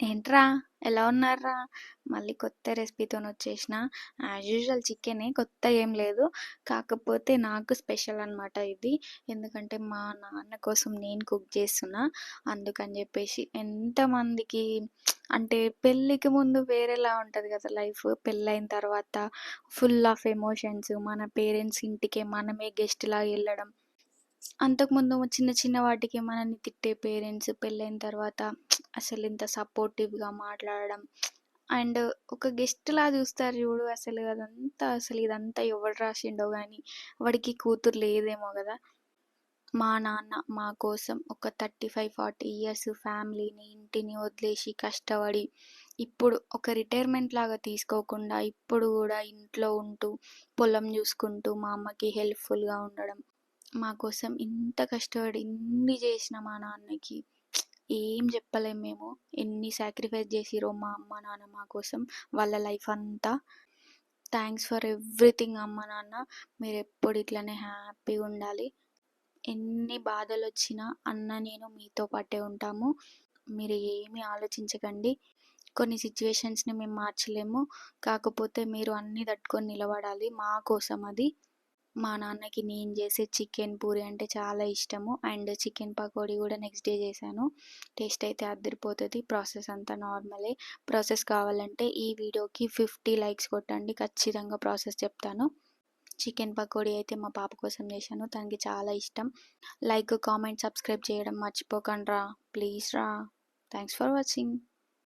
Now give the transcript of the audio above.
ఏంట్రా ఎలా ఉన్నారా? మళ్ళీ కొత్త రెసిపీతోనొచ్చేసిన. యాజ్ యూజువల్ చికెనే, కొత్తగా ఏం లేదు. కాకపోతే నాకు స్పెషల్ అనమాట ఇది. ఎందుకంటే మా నాన్న కోసం నేను కుక్ చేస్తున్నా. అందుకని చెప్పేసి ఎంతమందికి అంటే పెళ్ళికి ముందు వేరేలా ఉంటది కదా లైఫ్. పెళ్ళైన తర్వాత ఫుల్ ఆఫ్ ఎమోషన్స్. మన పేరెంట్స్ ఇంటికే మనమే గెస్ట్‌లాగా ఎళ్ళడం. అంతకుముందు చిన్న చిన్న వాటికి మనల్ని తిట్టే పేరెంట్స్ పెళ్ళైన తర్వాత అసలింత సపోర్టివ్‌గా మాట్లాడడం. అండ్ ఒక గెస్ట్‌లా చూస్తారు చూడు అసలు ఇదంతా ఎవడు రాశిండో గానీ, వాడికి కూతురు లేదేమో గదా! మా నాన్న మా కోసం ఒక 35, 40 ఇయర్స్ ఫ్యామిలీని, ఇంటిని వదిలేసి కష్టపడి, ఇప్పుడు ఒక రిటైర్మెంట్ లాగా తీసుకోకుండా ఇప్పుడు గూడా ఇంట్లో ఉంటూ, పొలం చూసుకుంటూ, మా అమ్మకి హెల్ప్‌ఫుల్‌గా ఉండడం. మా కోసం ఇంత కష్టపడి ఇన్ని చేసిన మా నాన్నకి ఏం చెప్పలేం మేము. ఎన్ని సాక్రిఫైస్ చేసిర్రో మా అమ్మ, నాన్న మా కోసం వాళ్ళ లైఫ్ అంతా. థాంక్స్ ఫర్ ఎవ్రీథింగ్ అమ్మ, నాన్న. మీరెప్పుడు ఇట్లనే హ్యాపీగా ఉండాలి. ఎన్ని బాధలొచ్చినా అన్న, నేను మీతో పాటే ఉంటాము. మీరు ఏమీ ఆలోచించకండి. కొన్ని సిట్యుయేషన్స్‌ని మేము మార్చలేము. కాకపోతే మీరు అన్నీ తట్టుకొని నిలబడాలి. మా కోసం అది. మా నాన్నకి నేను చేసే చికెన్ పూరి అంటే చాలా ఇష్టము. అండ్ చికెన్ పకోడీ కూడా నెక్స్ట్ డే చేశాను. టేస్ట్ అయితే అదిరిపోతది. ప్రాసెస్ అంతా నార్మలే. ప్రాసెస్ కావాలంటే ఈ వీడియోకి 50 లైక్స్ కొట్టండి. ఖచ్చితంగా ప్రాసెస్ చెప్తాను. చికెన్ పకోడీ అయితే మా పాప కోసం చేశాను. తనకి చాలా ఇష్టం. లైక్, కామెంట్, సబ్స్క్రైబ్ చేయడం మర్చిపోకండ్రా. ప్లీజ్ రా. Thanks for watching.